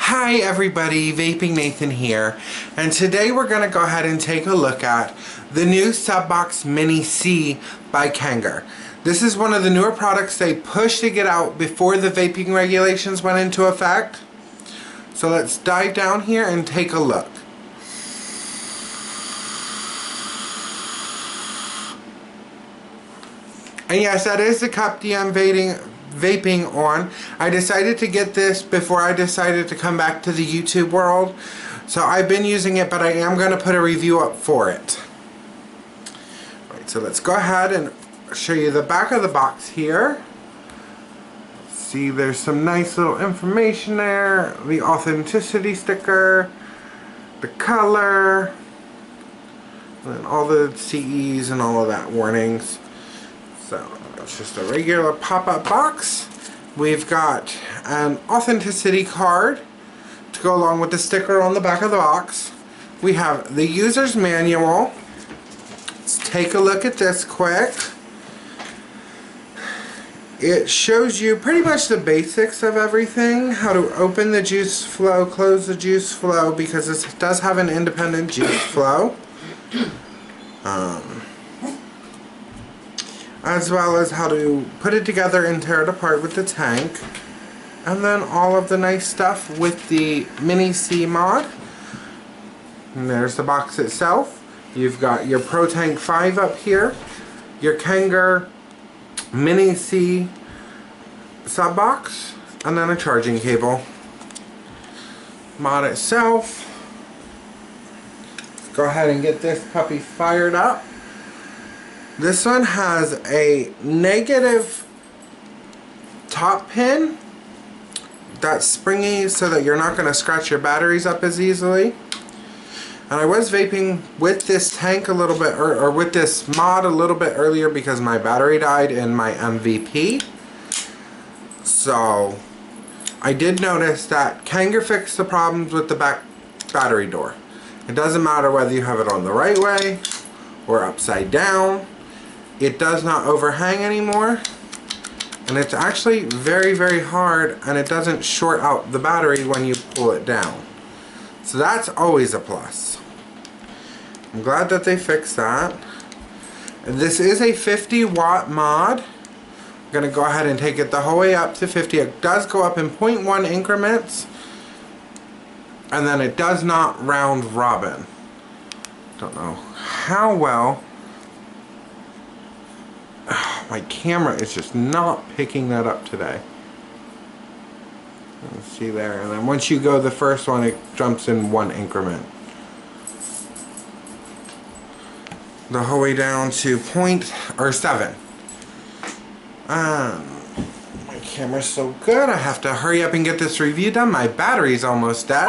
Hi everybody, Vaping Nathan here, and today we're going to go ahead and take a look at the new Subox Mini C by Kanger. This is one of the newer products they pushed to get out before the vaping regulations went into effect. So let's dive down here and take a look. And yes, that is the cup I'm vaping on. I decided to get this before I decided to come back to the YouTube world. So I've been using it, but I am going to put a review up for it. Alright, so let's go ahead and show you the back of the box here. See, there's some nice little information there. The authenticity sticker, the color, and all the CEs and all of that warnings. So it's just a regular pop-up box. We've got an authenticity card to go along with the sticker on the back of the box. We have the user's manual. Let's take a look at this quick. It shows you pretty much the basics of everything. How to open the juice flow, close the juice flow, because this does have an independent juice flow. As well as how to put it together and tear it apart with the tank. And then all of the nice stuff with the Mini C mod. And there's the box itself. You've got your Pro Tank 5 up here, your Kanger Mini C sub box, and then a charging cable. Mod itself. Let's go ahead and get this puppy fired up. This one has a negative top pin that's springy so that you're not going to scratch your batteries up as easily. And I was vaping with this tank a little bit, or with this mod a little bit earlier because my battery died in my MVP. So I did notice that Kanger fixed the problems with the back battery door. It doesn't matter whether you have it on the right way or upside down. It does not overhang anymore, and it's actually very hard, and it doesn't short out the battery when you pull it down. So that's always a plus. I'm glad that they fixed that. This is a 50-watt mod. I'm going to go ahead and take it the whole way up to 50. It does go up in 0.1 increments, and then it does not round robin. Don't know how well. My camera is just not picking that up today. Let's see there, and then once you go the first one, it jumps in 1 increment. The whole way down to 7. My camera's so good, I have to hurry up and get this review done. My battery's almost dead.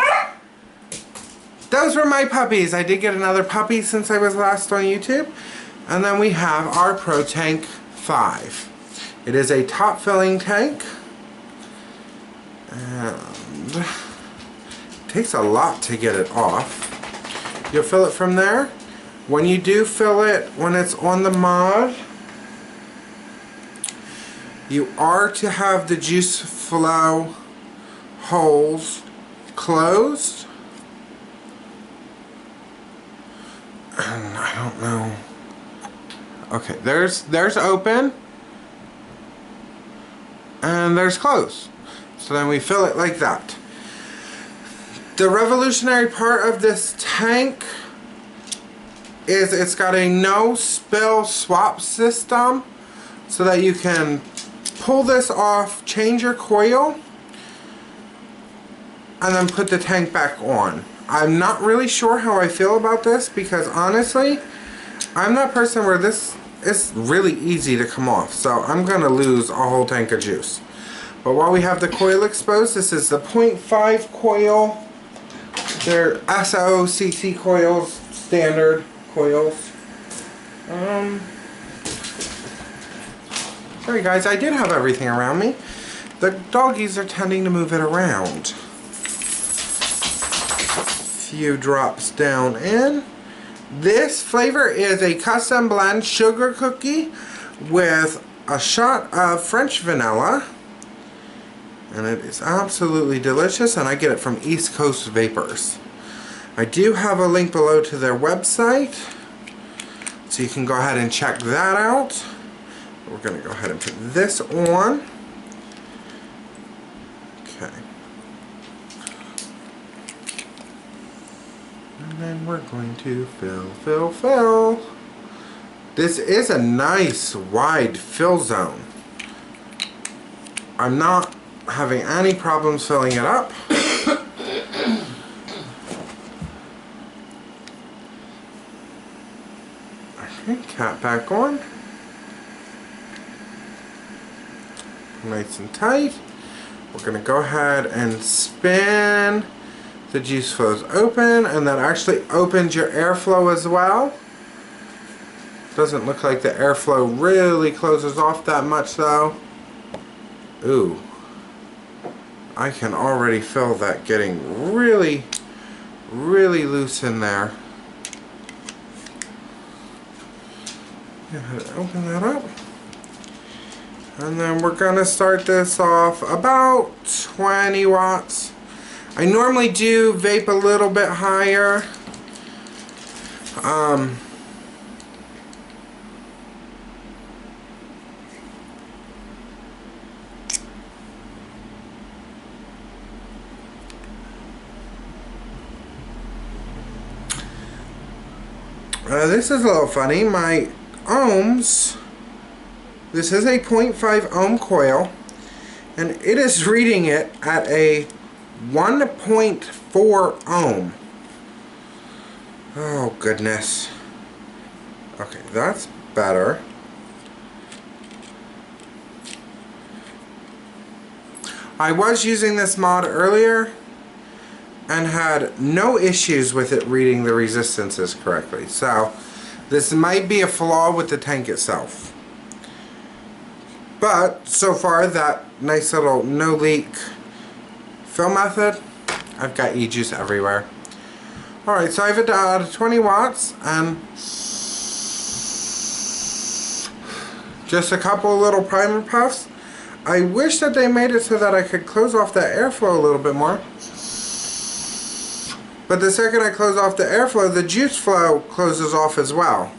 Those were my puppies. I did get another puppy since I was last on YouTube. And then we have our Pro Tank 5. It is a top filling tank. And it takes a lot to get it off. You'll fill it from there. When you do fill it, when it's on the mod, you are to have the juice flow holes closed. And I don't know. Okay, there's open, and there's closed. So then we fill it like that. The revolutionary part of this tank is it's got a no spill swap system, so that you can pull this off, change your coil, and then put the tank back on. I'm not really sure how I feel about this, because honestly, I'm that person where this is really easy to come off, so I'm going to lose a whole tank of juice. But while we have the coil exposed, this is the 0.5 coil. They're SOCC coils, standard coils. Sorry guys, I did have everything around me. The doggies are tending to move it around. Few drops down in. This flavor is a custom blend sugar cookie with a shot of French vanilla. and it is absolutely delicious, and I get it from East Coast Vapors. I do have a link below to their website, so you can go ahead and check that out. We're going to go ahead and put this on. Okay. And then we're going to fill. This is a nice wide fill zone. I'm not having any problems filling it up. Okay, cap back on. Nice and tight. We're going to go ahead and spin. The juice flows open, and that actually opens your airflow as well. Doesn't look like the airflow really closes off that much though. Ooh. I can already feel that getting really, really loose in there. Go ahead and open that up. And then we're going to start this off about 20 watts. I normally do vape a little bit higher. This is a little funny. My ohms, this is a 0.5 ohm coil, and it is reading it at a 1.4 ohm. Oh goodness. Okay, that's better. I was using this mod earlier and had no issues with it reading the resistances correctly. So this might be a flaw with the tank itself. But so far, that nice little no leak fill method, I've got e-juice everywhere. Alright, so I've added 20 watts and just a couple little primer puffs. I wish that they made it so that I could close off that airflow a little bit more. But the second I close off the airflow, the juice flow closes off as well.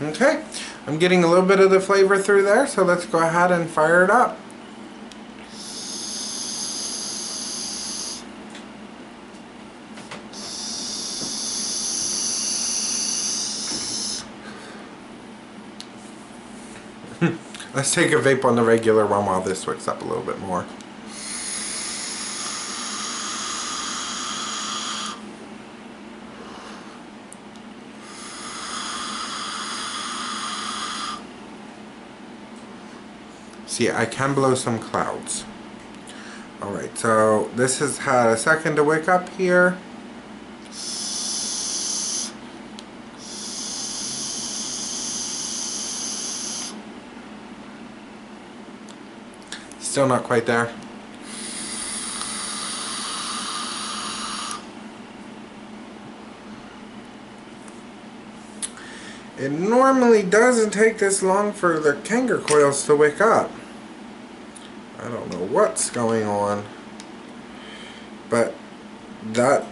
Okay, I'm getting a little bit of the flavor through there, so let's go ahead and fire it up. Let's take a vape on the regular one while this wicks up a little bit more. See, I can blow some clouds. Alright, so this has had a second to wick up here. Still not quite there. It normally doesn't take this long for the Kanger coils to wick up. I don't know what's going on, but that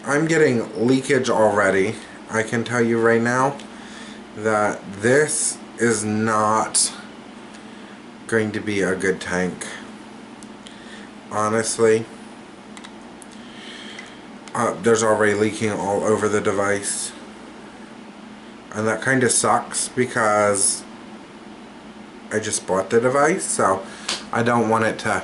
I'm getting leakage already. I can tell you right now that this is not going to be a good tank. Honestly, there's already leaking all over the device, and that kind of sucks because I just bought the device, so I don't want it to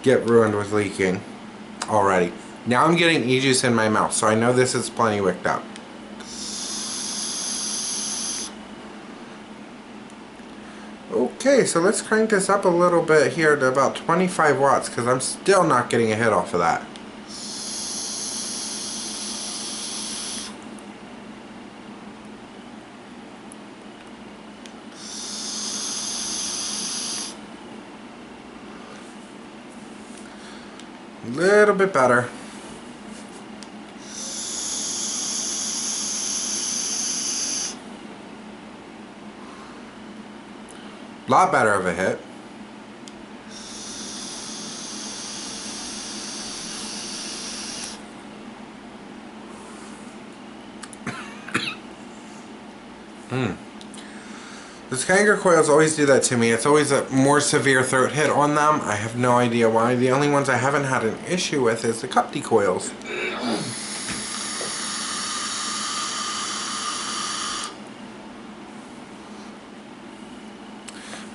get ruined with leaking already. Now I'm getting e-juice in my mouth, so I know this is plenty wicked up. Okay, so let's crank this up a little bit here to about 25 watts because I'm still not getting a hit off of that. A little bit better. Lot better of a hit. Those Kanger coils always do that to me. It's always a more severe throat hit on them. I have no idea why. The only ones I haven't had an issue with is the cup D coils.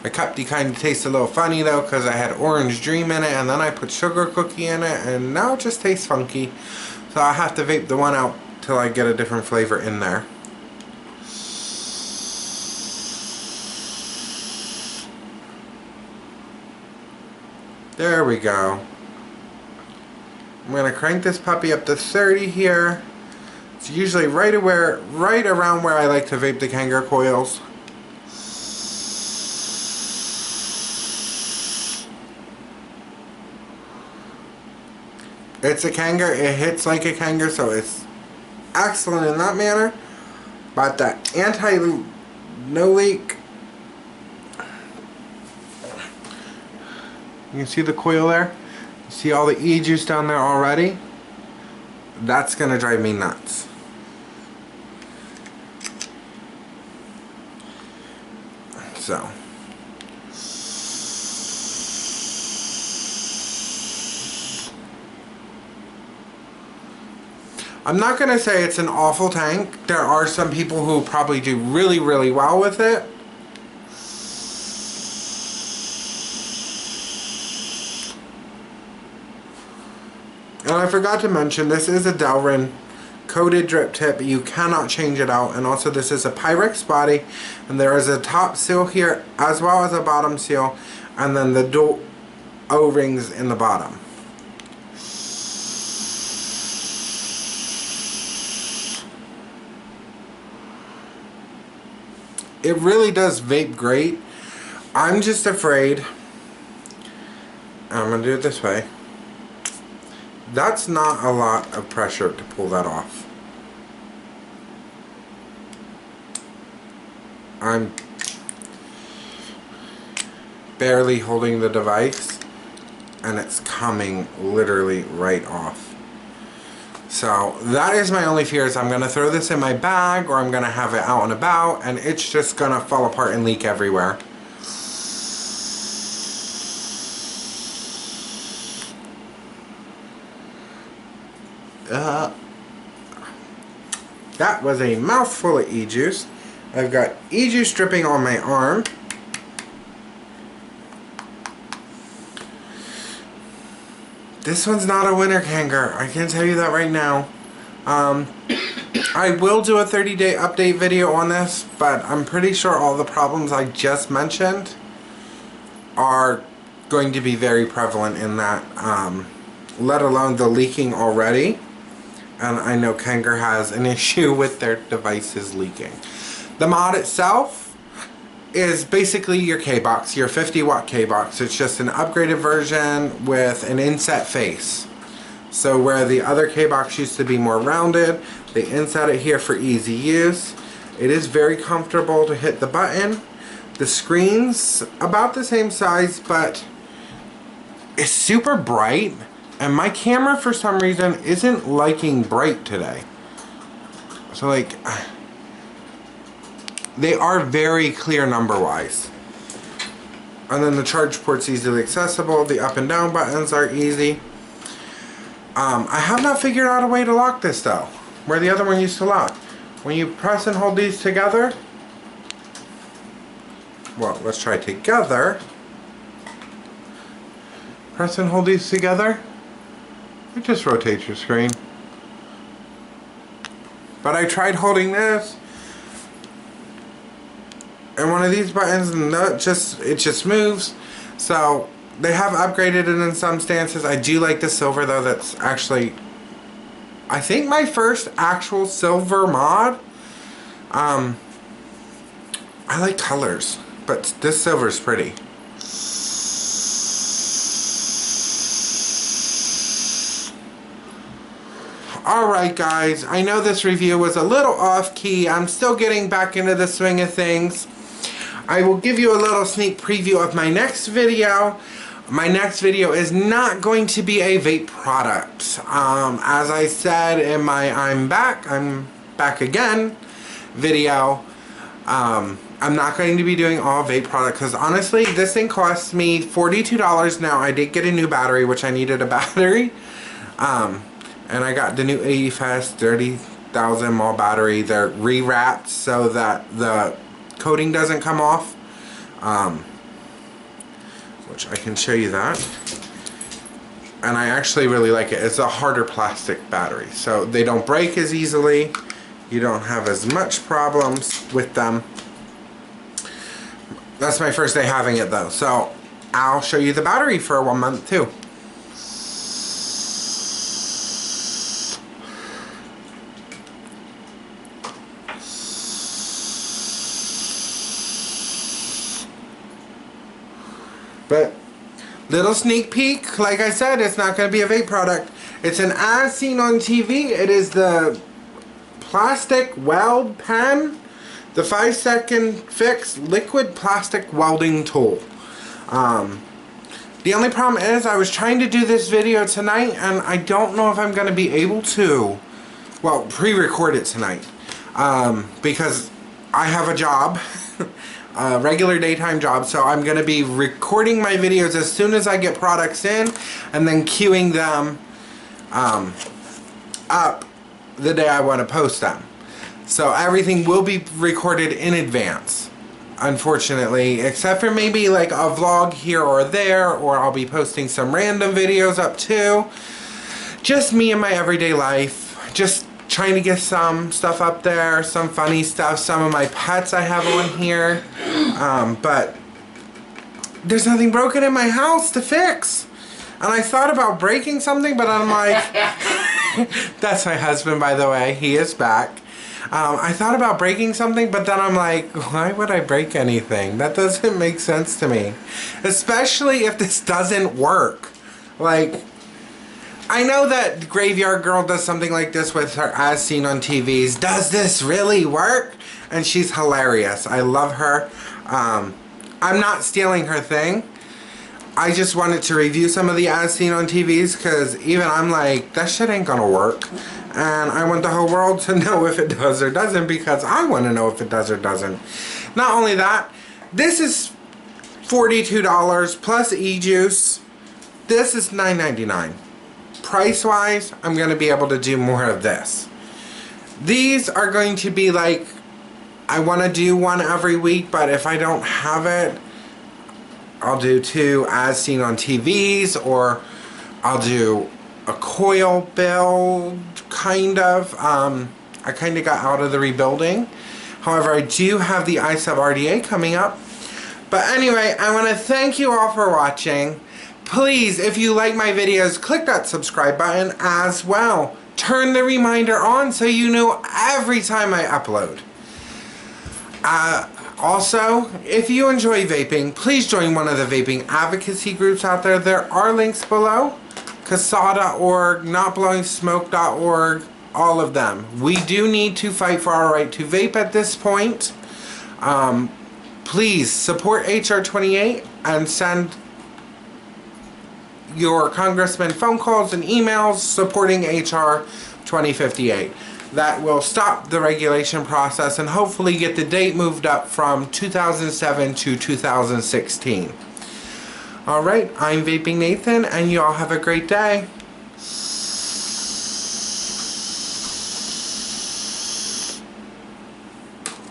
My cup D kind of tastes a little funny though, because I had Orange Dream in it and then I put Sugar Cookie in it, and now it just tastes funky. So I have to vape the one out till I get a different flavor in there. There we go. I'm going to crank this puppy up to 30 here. It's usually right around where I like to vape the Kanger coils. It's a Kanger, it hits like a Kanger, so it's excellent in that manner. But the anti-no leak, you can see the coil there. You see all the E-juice down there already? That's going to drive me nuts. So. I'm not going to say it's an awful tank. There are some people who probably do really, really well with it. And I forgot to mention, this is a Delrin coated drip tip. You cannot change it out. And also this is a Pyrex body. And there is a top seal here as well as a bottom seal. And then the dual O-rings in the bottom. It really does vape great. I'm just afraid. I'm going to do it this way. That's not a lot of pressure to pull that off. I'm barely holding the device and it's coming literally right off. So that is my only fear, is I'm going to throw this in my bag or I'm going to have it out and about and it's just going to fall apart and leak everywhere. That was a mouthful of E-juice. I've got E-juice dripping on my arm. This one's not a winner, Kanger. I can tell you that right now. I will do a 30-day update video on this, but I'm pretty sure all the problems I just mentioned are going to be very prevalent in that, let alone the leaking already. And I know Kanger has an issue with their devices leaking. The mod itself is basically your K-Box, your 50-watt K-Box. It's just an upgraded version with an inset face. So where the other K-Box used to be more rounded, they inset it here for easy use. It is very comfortable to hit the button. The screen's about the same size, but it's super bright. And my camera, for some reason, isn't liking bright today. So, like, they are very clear number-wise. And then the charge port's easily accessible. The up and down buttons are easy. I have not figured out a way to lock this, though. Where the other one used to lock. When you press and hold these together... Well, let's try together. Press and hold these together. It just rotates your screen. But I tried holding this and one of these buttons and it just moves. So they have upgraded it in some stances. I do like the silver though. That's actually, I think, my first actual silver mod. I like colors, but this silver is pretty. Alright guys, I know this review was a little off key. I'm still getting back into the swing of things. I will give you a little sneak preview of my next video. My next video is not going to be a vape product. As I said in my I'm back again video, I'm not going to be doing all vape product because honestly this thing cost me $42. Now I did get a new battery, which I needed a battery, and I got the new AEFS 30,000 mAh battery. They're rewrapped so that the coating doesn't come off, which I can show you that, and I actually really like it. It's a harder plastic battery, so they don't break as easily. You don't have as much problems with them. That's my first day having it though, so I'll show you the battery for 1 month too. But little sneak peek, like I said, it's not going to be a vape product. It's an as seen on TV. It is the plastic weld pen, the 5-second fix liquid plastic welding tool. The only problem is I was trying to do this video tonight and I don't know if I'm going to be able to, well, pre-record it tonight, because I have a job. A regular daytime job, so I'm going to be recording my videos as soon as I get products in and then queuing them up the day I want to post them. So everything will be recorded in advance, unfortunately, except for maybe like a vlog here or there, or I'll be posting some random videos up too. Just me and my everyday life, just trying to get some stuff up there, some funny stuff, some of my pets I have on here, but there's nothing broken in my house to fix. And I thought about breaking something, but I'm like, that's my husband, by the way, he is back. I thought about breaking something, but then I'm like, why would I break anything? That doesn't make sense to me, especially if this doesn't work. Like, I know that Graveyard Girl does something like this with her as seen on TVs. Does this really work? And she's hilarious. I love her. I'm not stealing her thing. I just wanted to review some of the as seen on TVs because even I'm like, that shit ain't gonna work. And I want the whole world to know if it does or doesn't because I want to know if it does or doesn't. Not only that, this is $42 plus e-juice. This is $9.99. Price-wise, I'm going to be able to do more of this. These are going to be like, I want to do one every week, but if I don't have it, I'll do 2 as seen on TVs, or I'll do a coil build, kind of. I kind of got out of the rebuilding. However, I do have the iSub RDA coming up. But anyway, I want to thank you all for watching. Please, if you like my videos, click that subscribe button as well. Turn the reminder on so you know every time I upload. Also, if you enjoy vaping, please join one of the vaping advocacy groups out there. There are links below. CASA.org, NotBlowingSmoke.org, all of them. We do need to fight for our right to vape at this point. Please support HR 28 and send your congressman phone calls and emails supporting HR 2058. That will stop the regulation process and hopefully get the date moved up from 2007 to 2016. Alright, I'm Vaping Nathan and you all have a great day.